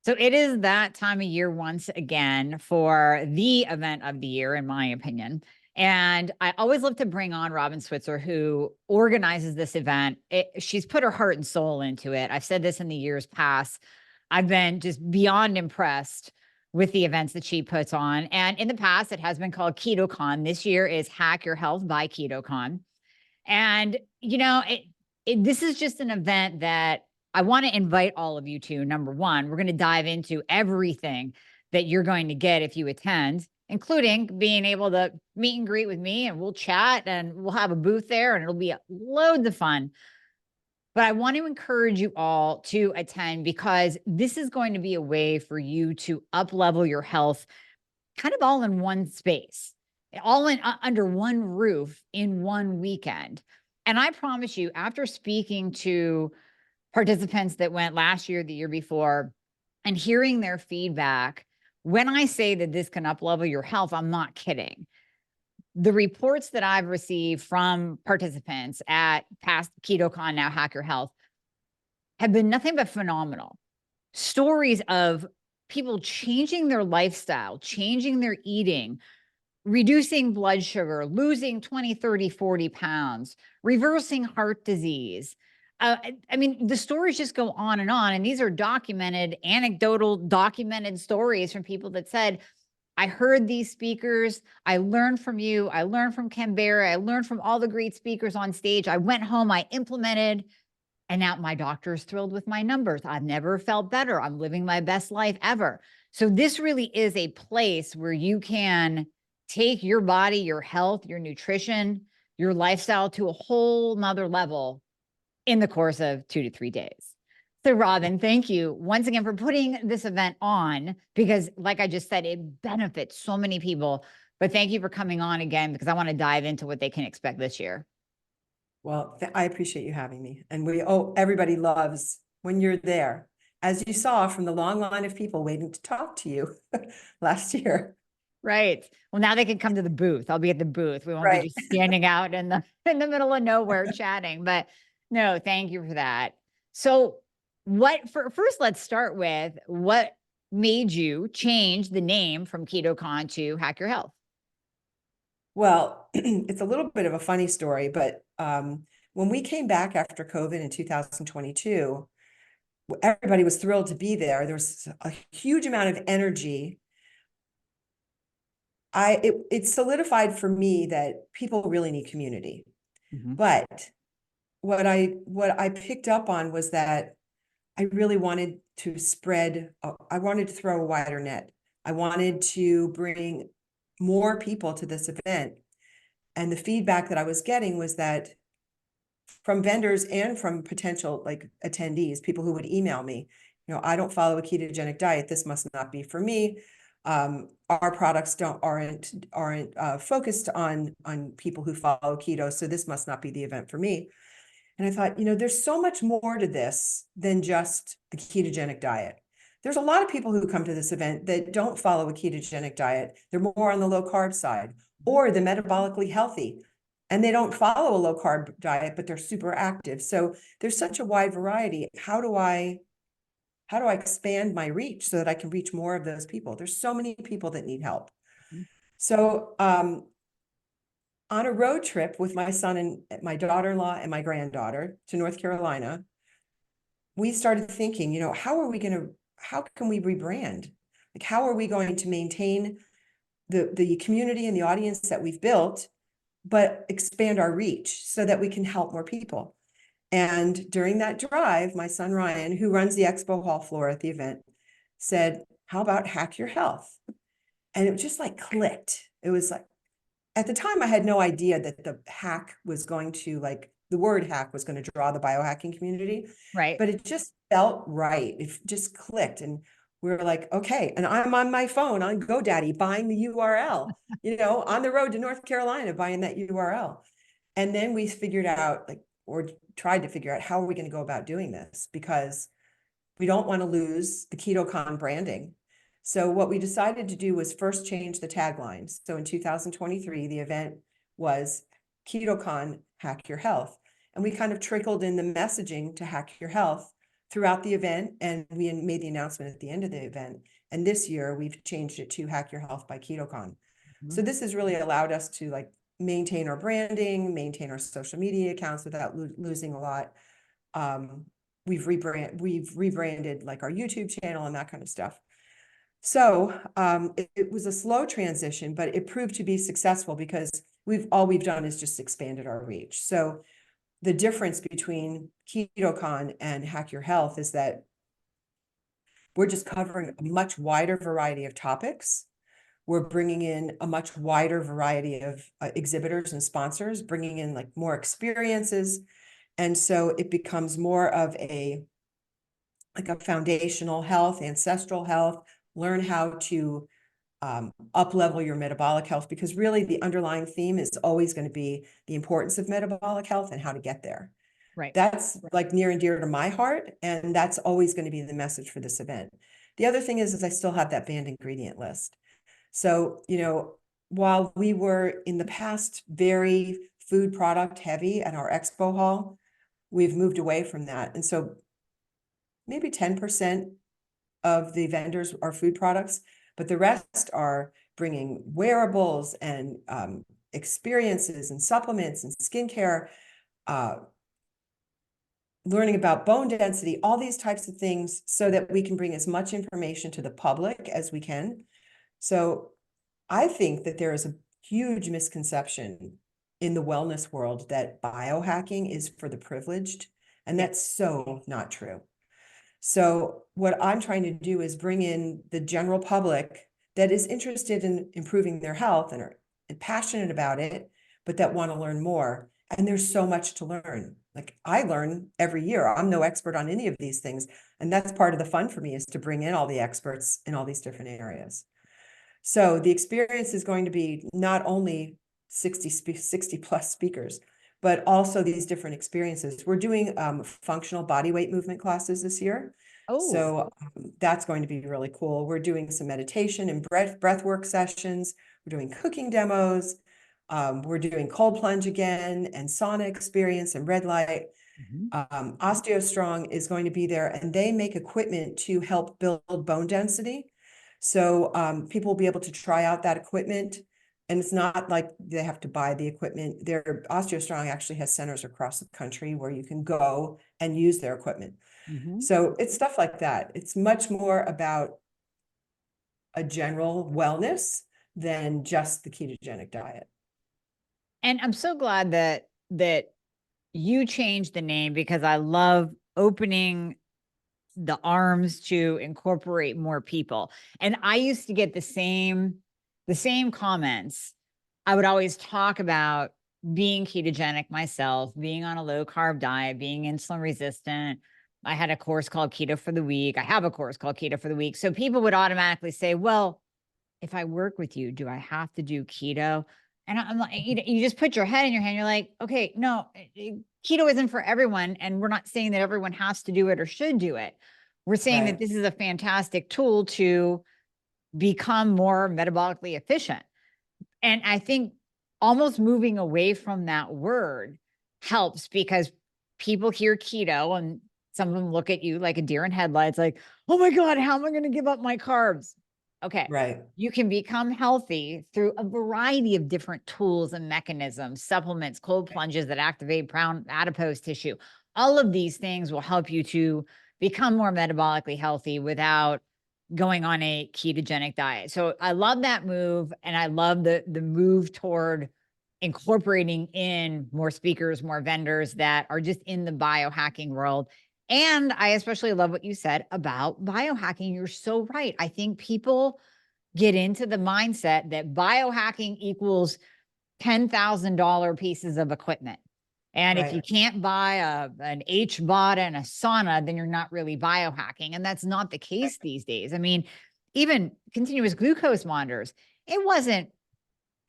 So it is that time of year once again for the event of the year, in my opinion. And I always love to bring on Robin Switzer, who organizes this event. She's put her heart and soul into it. I've said this in the years past. I've been just beyond impressed with the events that she puts on. And in the past, it has been called KetoCon. This year is Hack Your Health by KetoCon. And, this is just an event that I want to invite all of you to. Number one, we're going to dive into everything that you're going to get if you attend, including being able to meet and greet with me, and we'll chat and we'll have a booth there and it'll be loads of fun. But I want to encourage you all to attend because this is going to be a way for you to up level your health kind of all in one space, all in under one roof in one weekend. And I promise you, after speaking to participants that went last year, the year before, and hearing their feedback, when I say that this can up level your health, I'm not kidding. The reports that I've received from participants at past KetoCon, now Hack Your Health, have been nothing but phenomenal. Stories of people changing their lifestyle, changing their eating, reducing blood sugar, losing 20, 30, 40 pounds, reversing heart disease. I mean, the stories just go on. And these are documented, anecdotal, documented stories from people that said, I heard these speakers. I learned from you. I learned from Canberra. I learned from all the great speakers on stage. I went home, I implemented, and now my doctor is thrilled with my numbers. I've never felt better. I'm living my best life ever. So this really is a place where you can take your body, your health, your nutrition, your lifestyle to a whole nother level in the course of 2 to 3 days. So Robin, thank you once again for putting this event on, because like I just said, it benefits so many people. But thank you for coming on again, because I want to dive into what they can expect this year. Well, I appreciate you having me. And everybody loves when you're there, as you saw from the long line of people waiting to talk to you last year. Right. Well, now they can come to the booth. I'll be at the booth. We won't be just standing out in the middle of nowhere chatting. But no, thank you for that. So first, let's start with what made you change the name from KetoCon to Hack Your Health? Well, it's a little bit of a funny story, but when we came back after COVID in 2022, everybody was thrilled to be there. There was a huge amount of energy. It solidified for me that people really need community. Mm-hmm. But what I picked up on was that I really wanted to I wanted to throw a wider net. I wanted to bring more people to this event. And the feedback that I was getting was that from vendors and from potential attendees, people who would email me, I don't follow a ketogenic diet. This must not be for me. Our products aren't focused on people who follow keto. So this must not be the event for me. And I thought, there's so much more to this than just the ketogenic diet. There's a lot of people who come to this event that don't follow a ketogenic diet. They're more on the low carb side, or the metabolically healthy, and they don't follow a low carb diet, but they're super active. So there's such a wide variety. How do I expand my reach so that I can reach more of those people? There's so many people that need help. Mm-hmm. So on a road trip with my son and my daughter-in-law and my granddaughter to North Carolina, we started thinking, how can we rebrand? Like, how are we going to maintain the community and the audience that we've built, but expand our reach so that we can help more people? And during that drive, my son Ryan, who runs the expo hall floor at the event, said, how about Hack Your Health? And it just clicked. It was at the time, I had no idea that the hack was going to the word hack was going to draw the biohacking community. Right. But it just felt right. It just clicked. And we were like, okay. And I'm on my phone on GoDaddy buying the URL, on the road to North Carolina, buying that URL. And then we figured out or tried to figure out, how are we going to go about doing this? Because we don't want to lose the KetoCon branding. So what we decided to do was first change the taglines. So in 2023, the event was KetoCon Hack Your Health. And we kind of trickled in the messaging to Hack Your Health throughout the event, and we made the announcement at the end of the event. And this year we've changed it to Hack Your Health by KetoCon. So this has really allowed us to like maintain our branding, maintain our social media accounts without losing a lot. We've rebranded like our YouTube channel and that kind of stuff. So it was a slow transition, but it proved to be successful because all we've done is just expanded our reach. So the difference between KetoCon and Hack Your Health is that we're just covering a much wider variety of topics. We're bringing in a much wider variety of exhibitors and sponsors, bringing in like more experiences. And so it becomes more of a foundational health, ancestral health, learn how to up-level your metabolic health, because really the underlying theme is always going to be the importance of metabolic health and how to get there. Right. That's like near and dear to my heart. And that's always going to be the message for this event. The other thing is I still have that banned ingredient list. So, you know, while we were in the past very food product heavy at our expo hall, we've moved away from that. And so maybe 10% of the vendors are food products, but the rest are bringing wearables and experiences and supplements and skincare, learning about bone density, all these types of things, so that we can bring as much information to the public as we can. So I think that there is a huge misconception in the wellness world that biohacking is for the privileged, and that's so not true. So what I'm trying to do is bring in the general public that is interested in improving their health and are passionate about it, but that want to learn more. And there's so much to learn. Like I learn every year. I'm no expert on any of these things. And that's part of the fun for me, is to bring in all the experts in all these different areas. So the experience is going to be not only 60 plus speakers, but also these different experiences. We're doing functional body weight movement classes this year. Oh, so that's going to be really cool. We're doing some meditation and breath work sessions. We're doing cooking demos. We're doing cold plunge again, and sauna experience and red light. OsteoStrong is going to be there, and they make equipment to help build bone density. So people will be able to try out that equipment. And it's not like they have to buy the equipment. Their OsteoStrong actually has centers across the country where you can go and use their equipment. So it's stuff like that. It's much more about a general wellness than just the ketogenic diet. And I'm so glad that you changed the name, because I love opening the arms to incorporate more people. And I used to get the same comments. I would always talk about being ketogenic myself, being on a low carb diet, being insulin resistant. I had a course called Keto for the Week. I have a course called Keto for the Week. So people would automatically say, well, if I work with you, do I have to do keto? And I'm like, you just put your head in your hand. You're like, okay, no, keto isn't for everyone. And we're not saying that everyone has to do it or should do it. We're saying that this is a fantastic tool to become more metabolically efficient. And I think almost moving away from that word helps, because people hear keto and some of them look at you like a deer in headlights, like, oh my God, how am I going to give up my carbs? Okay. Right. You can become healthy through a variety of different tools and mechanisms, supplements, cold plunges that activate brown adipose tissue. All of these things will help you to become more metabolically healthy without going on a ketogenic diet. So I love that move. And I love the move toward incorporating in more speakers, more vendors that are just in the biohacking world. And I especially love what you said about biohacking. You're so right. I think people get into the mindset that biohacking equals $10,000 pieces of equipment. And if you can't buy an H-bot and a sauna, then you're not really biohacking. And that's not the case these days. I mean, even continuous glucose monitors, it wasn't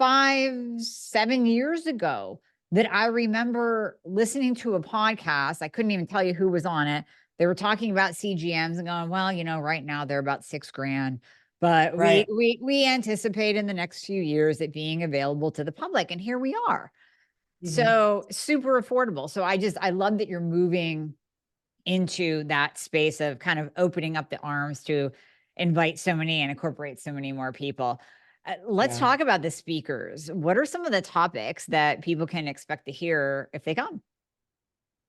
5-7 years ago that I remember listening to a podcast. I couldn't even tell you who was on it. They were talking about CGMs and going, well, you know, right now they're about $6,000, but we anticipate in the next few years it being available to the public. And here we are. So super affordable. So I love that you're moving into that space of kind of opening up the arms to invite so many and incorporate so many more people. Let's talk about the speakers. What are some of the topics that people can expect to hear if they come?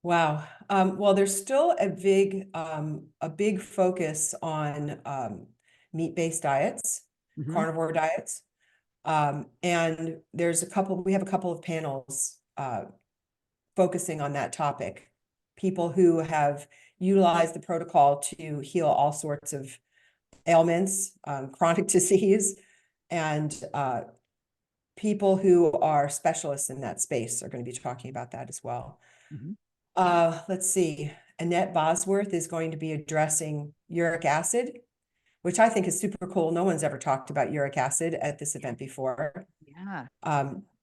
Wow. Well, there's still a big focus on meat-based diets, carnivore diets. And we have a couple of panels focusing on that topic. People who have utilized the protocol to heal all sorts of ailments, chronic disease, and people who are specialists in that space are going to be talking about that as well. Let's see. Annette Bosworth is going to be addressing uric acid, which I think is super cool. No one's ever talked about uric acid at this event before. Yeah.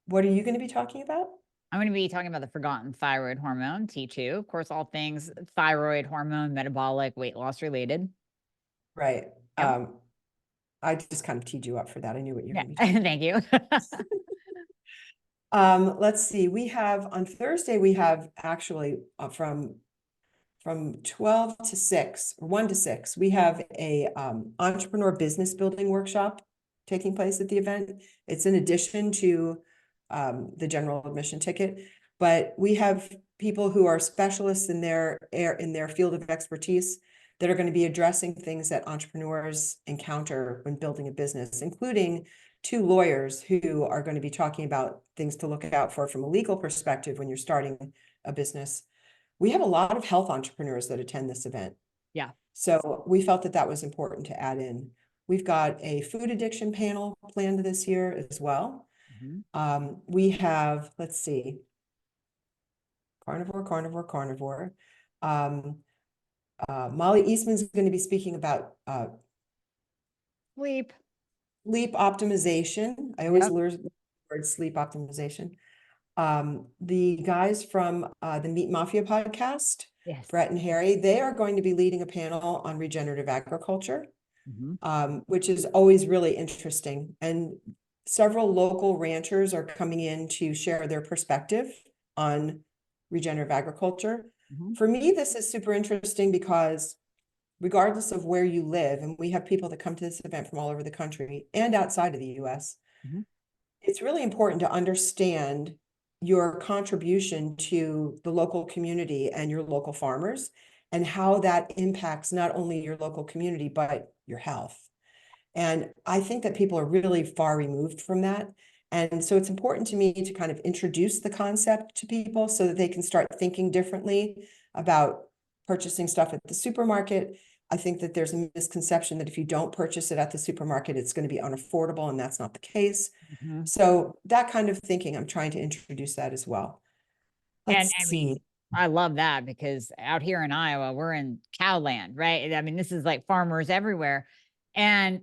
What are you going to be talking about? I'm going to be talking about the forgotten thyroid hormone, T2. Of course, all things thyroid hormone, metabolic, weight loss related. Right. Yep. I just kind of teed you up for that. I knew what you were Yeah. going to be talking Thank you. Let's see. We have on Thursday, we have actually from 12 to 6 or 1 to 6, we have a entrepreneur business building workshop taking place at the event. It's in addition to the general admission ticket, but we have people who are specialists in their field of expertise that are going to be addressing things that entrepreneurs encounter when building a business, including 2 lawyers who are going to be talking about things to look out for from a legal perspective when you're starting a business. We have a lot of health entrepreneurs that attend this event. Yeah. So we felt that that was important to add in. We've got a food addiction panel planned this year as well. We have, let's see, carnivore. Molly Eastman's going to be speaking about Sleep. sleep optimization. I always learn the word sleep optimization. The guys from the Meat Mafia podcast, Yes. Brett and Harry, they are going to be leading a panel on regenerative agriculture, which is always really interesting. And several local ranchers are coming in to share their perspective on regenerative agriculture. For me, this is super interesting because regardless of where you live, and we have people that come to this event from all over the country and outside of the US, it's really important to understand your contribution to the local community and your local farmers and how that impacts not only your local community, but your health. And I think that people are really far removed from that. And so it's important to me to kind of introduce the concept to people so that they can start thinking differently about purchasing stuff at the supermarket. I think that there's a misconception that if you don't purchase it at the supermarket, it's going to be unaffordable, and that's not the case. So that kind of thinking, I'm trying to introduce that as well. Let's I see. mean, I love that because out here in Iowa, we're in cow land, right? I mean, this is like farmers everywhere. And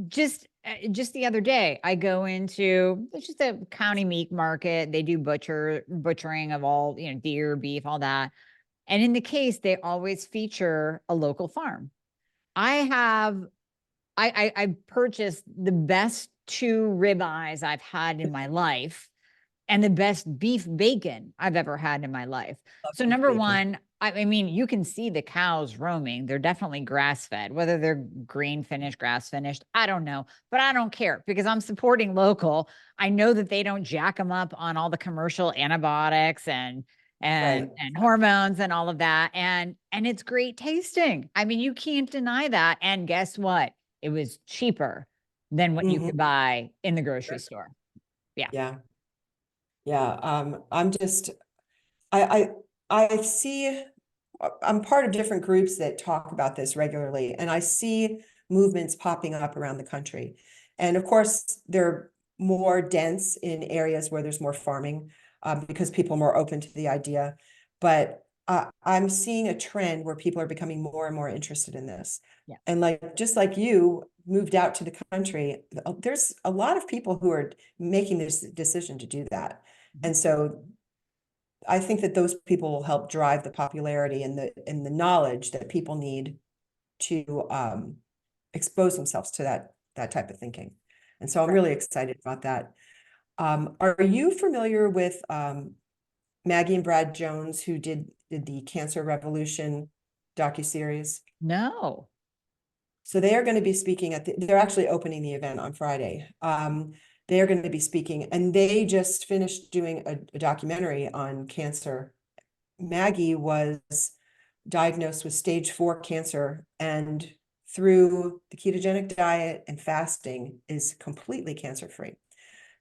just the other day, I go into it's just a county meat market. They do butchering of all, deer, beef, all that. And in the case, they always feature a local farm. I have I purchased the best 2 ribeyes I've had in my life and the best beef bacon I've ever had in my life. So number one, I mean, you can see the cows roaming. They're definitely grass fed, whether they're grain finished, grass finished. I don't know, but I don't care because I'm supporting local. I know that they don't jack them up on all the commercial antibiotics and hormones and all of that. And it's great tasting. I mean, you can't deny that. And guess what? It was cheaper than what you could buy in the grocery store. Yeah. I'm just, I see, I'm part of different groups that talk about this regularly, and I see movements popping up around the country. And of course, they're more dense in areas where there's more farming, because people are more open to the idea. But I'm seeing a trend where people are becoming more and more interested in this. Yeah. And just like you moved out to the country, there's a lot of people who are making this decision to do that. And so I think that those people will help drive the popularity and the knowledge that people need to expose themselves to that type of thinking. And so I'm really excited about that. Are you familiar with Maggie and Brad Jones, who did the Cancer Revolution docuseries? No. So they are going to be speaking they're actually opening the event on Friday. They are going to be speaking, and they just finished doing a documentary on cancer. Maggie was diagnosed with stage 4 cancer, and through the ketogenic diet and fasting is completely cancer-free.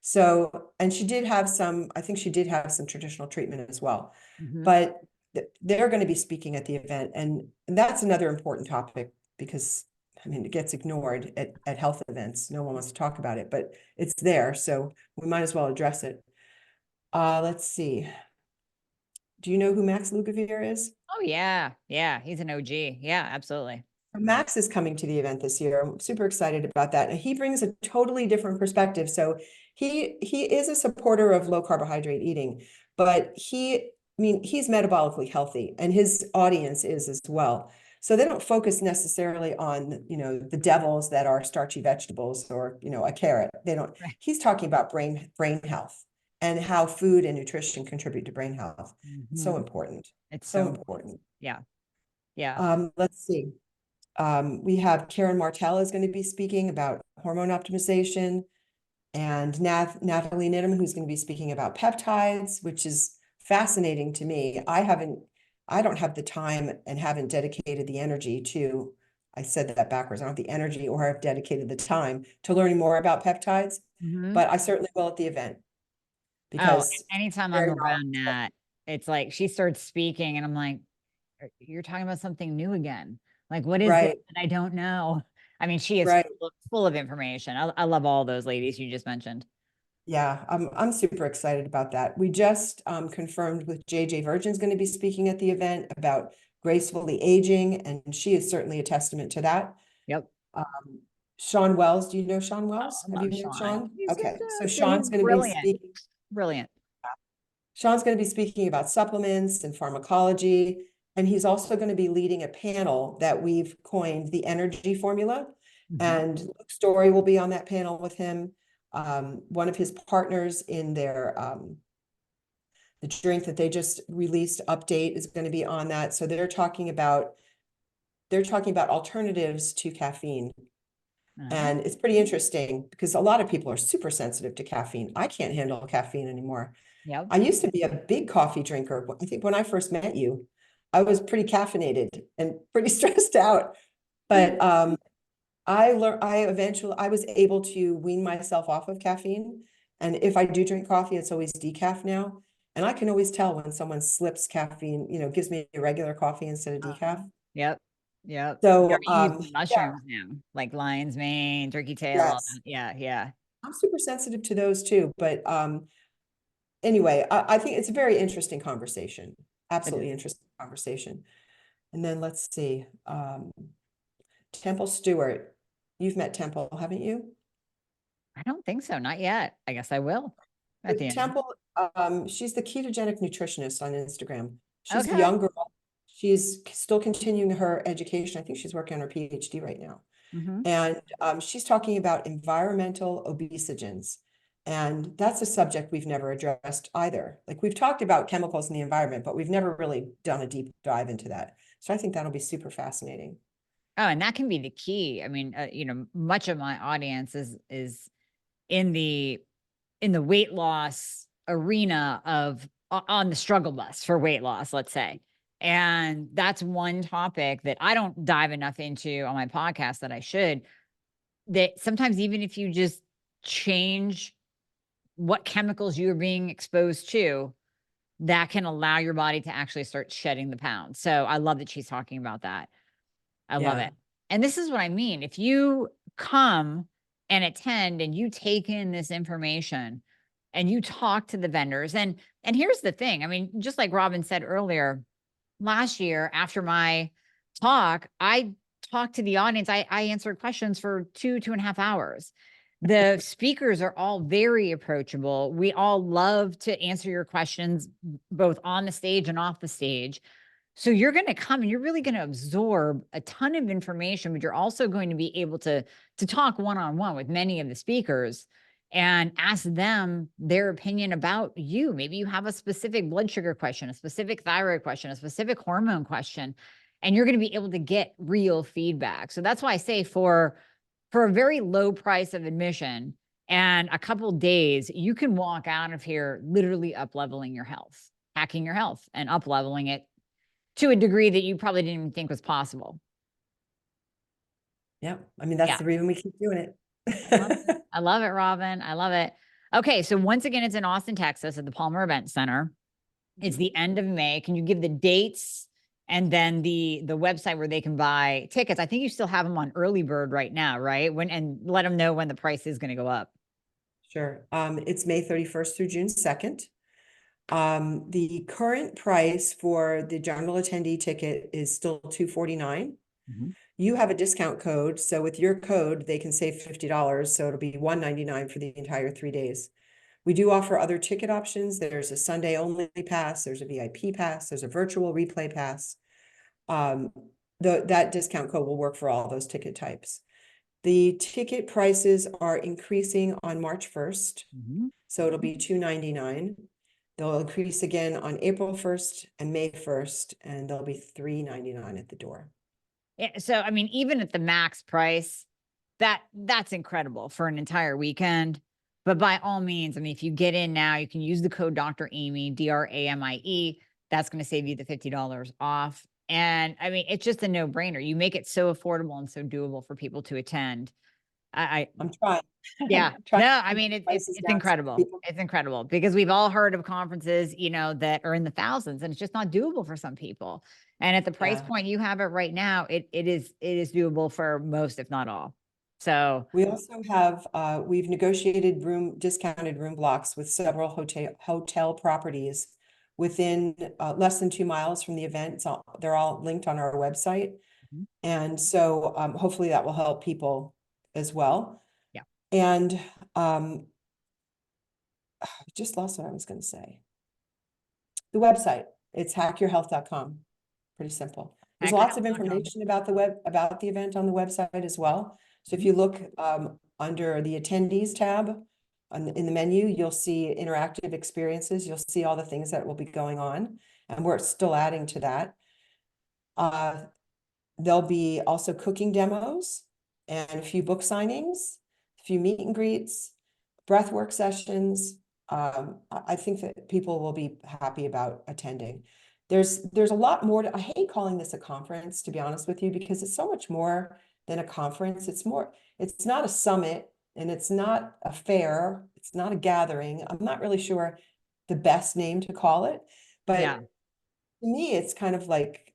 So, and she did have I think she did have some traditional treatment as well, but they're going to be speaking at the event. And that's another important topic because, I mean, it gets ignored at health events. No one wants to talk about it, but it's there. So we might as well address it. Let's see. Do you know who Max Lugavere is? Oh, yeah. Yeah. He's an OG. Yeah, absolutely. Max is coming to the event this year. I'm super excited about that. And he brings a totally different perspective. So he is a supporter of low carbohydrate eating, but I mean, he's metabolically healthy and his audience is as well. So they don't focus necessarily on, you know, the devils that are starchy vegetables or, you know, a carrot. They don't, Right. he's talking about brain health and how food and nutrition contribute to brain health. So important. It's So so important. Yeah. Yeah. Let's see. We have Karen Martell is going to be speaking about hormone optimization, and Natalie Nidham, who's going to be speaking about peptides, which is fascinating to me. I don't have the time and haven't dedicated the energy to, I said that backwards. I don't have the energy or have dedicated the time to learning more about peptides, but I certainly will at the event Oh, because anytime I'm very around knowledgeable. that, it's like she starts speaking and I'm like, you're talking about something new again. Like, what is this Right, that I don't know? I mean, she is right. full of information. I love all those ladies you just mentioned. Yeah, I'm super excited about that. We just confirmed with JJ Virgin's going to be speaking at the event about gracefully aging, and she is certainly a testament to that. Yep. Sean Wells, do you know Sean Oh, Wells? I Have you love met Sean. Sean? He's Okay, so fantastic. He's brilliant. Brilliant. Sean's going to be speaking about supplements and pharmacology, and he's also going to be leading a panel that we've coined the energy formula. And Luke Story will be on that panel with him. One of his partners in the drink that they just released update is going to be on that. So they're talking about alternatives to caffeine. And it's pretty interesting because a lot of people are super sensitive to caffeine. I can't handle caffeine anymore. Yep. I used to be a big coffee drinker. I think when I first met you, I was pretty caffeinated and pretty stressed out. But I was able to wean myself off of caffeine. And if I do drink coffee, it's always decaf now. And I can always tell when someone slips caffeine, you know, gives me a regular coffee instead of decaf. Yep. Yep. You're So, using yeah, mushrooms now, like lion's mane, turkey tail. All yes, that. Yeah. Yeah. I'm super sensitive to those too. But anyway, I think it's a very interesting conversation. It is. Absolutely interesting conversation. And then let's see, Temple Stewart. You've met Temple, haven't you? I don't think so. Not yet. I guess I will at the end. Temple, she's the ketogenic nutritionist on Instagram. She's a Okay. young girl. She's still continuing her education. I think she's working on her PhD right now. And she's talking about environmental obesogens. And that's a subject we've never addressed either. Like we've talked about chemicals in the environment, but we've never really done a deep dive into that. So I think that'll be super fascinating. Oh, and that can be the key. I mean, much of my audience is in the weight loss arena of on the struggle bus for weight loss, let's say. And that's one topic that I don't dive enough into on my podcast that I should. That sometimes even if you just change what chemicals you're being exposed to, that can allow your body to actually start shedding the pounds. So I love that she's talking about that. I love Yeah. it. And this is what I mean. If you come and attend and you take in this information and you talk to the vendors, and here's the thing. I mean, just like Robin said earlier, last year after my talk, I talked to the audience. I answered questions for 2.5 hours. The speakers are all very approachable. We all love to answer your questions both on the stage and off the stage. So you're going to come and you're really going to absorb a ton of information, but you're also going to be able to talk one-on-one with many of the speakers and ask them their opinion about you. Maybe you have a specific blood sugar question, a specific thyroid question, a specific hormone question. and you're going to be able to get real feedback. So that's why I say for a very low price of admission and a couple days, you can walk out of here literally up leveling your health, hacking your health and up leveling it to a degree that you probably didn't even think was possible. Yeah. I mean, that's Yeah. the reason we keep doing it. I love it, Robin. I love it. Okay. So once again, it's in Austin, Texas at the Palmer Event Center. It's the end of May. Can you give the dates and then the website where they can buy tickets? I think you still have them on early bird right now, right? And let them know when the price is going to go up. Sure. It's May 31st through June 2nd. The current price for the general attendee ticket is still $249. You have a discount code, so with your code, they can save $50, so it'll be $199 for the entire 3 days. We do offer other ticket options. There's a Sunday only pass, there's a VIP pass, there's a virtual replay pass. That discount code will work for all those ticket types. The ticket prices are increasing on March 1st, so it'll be $299. They'll increase again on April 1st and May 1st, and they'll be $399 at the door. Yeah, so, I mean, even at the max price, that's incredible for an entire weekend. But by all means, I mean, if you get in now, you can use the code Dr. Amy, DRAMIE. That's going to save you the $50 off. And I mean, it's just a no brainer. You make it so affordable and so doable for people to attend. I'm trying. Yeah. I'm trying No, I mean, it's incredible. It's incredible because we've all heard of conferences, that are in the thousands and it's just not doable for some people. And at the price point you have it right now, it is doable for most, if not all. So we also have, we've negotiated discounted room blocks with several hotel properties within less than 2 miles from the event. So they're all linked on our website. And so hopefully that will help people as well. Yeah. And I just lost what I was going to say. The website, it's hackyourhealth.com. Pretty simple. There's lots of information about the event on the website as well. So if you look under the attendees tab in the menu, you'll see interactive experiences. You'll see all the things that will be going on, and we're still adding to that. There'll be also cooking demos and a few book signings, a few meet and greets, breathwork sessions. I think that people will be happy about attending. There's a lot more I hate calling this a conference, to be honest with you, because it's so much more than a conference. It's not a summit and it's not a fair. It's not a gathering. I'm not really sure the best name to call it, but to me, it's kind of like,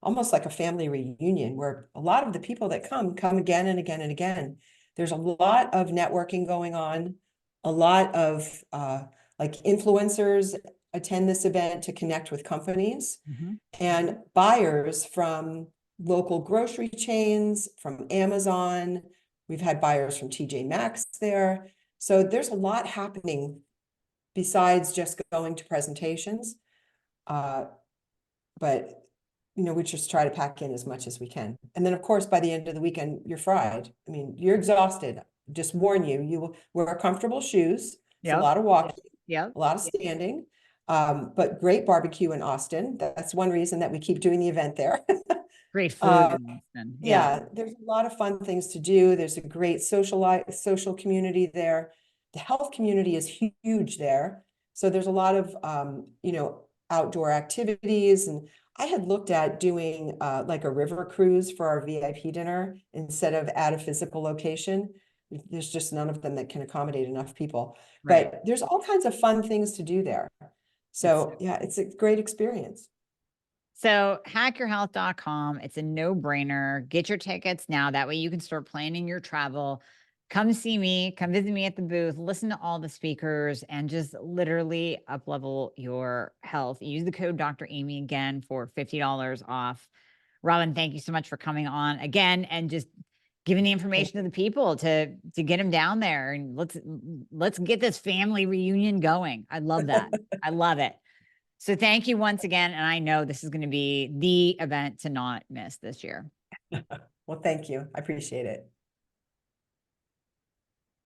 almost like a family reunion where a lot of the people that come again and again and again. There's a lot of networking going on, a lot of like influencers attend this event to connect with companies, and buyers from local grocery chains, from Amazon. We've had buyers from TJ Maxx there. So there's a lot happening besides just going to presentations. But we just try to pack in as much as we can. And then of course, by the end of the weekend, you're fried. I mean, you're exhausted. Just warn you, you will wear comfortable shoes. It's a lot of walking, a lot of standing, but great barbecue in Austin. That's one reason that we keep doing the event there. Great food in Austin. Yeah, there's a lot of fun things to do. There's a great social community there. The health community is huge there. So there's a lot of, outdoor activities. And I had looked at doing like a river cruise for our VIP dinner instead of at a physical location. There's just none of them that can accommodate enough people. Right. But there's all kinds of fun things to do there. So yeah, it's a great experience. So hackyourhealth.com. It's a no-brainer. Get your tickets now. That way you can start planning your travel. Come see me, come visit me at the booth, listen to all the speakers, and just literally up-level your health. Use the code Dr. Amy again for $50 off. Robin, thank you so much for coming on again and just giving the information to the people to get them down there. And let's get this family reunion going. I love that. I love it. So thank you once again. And I know this is going to be the event to not miss this year. Well, thank you. I appreciate it.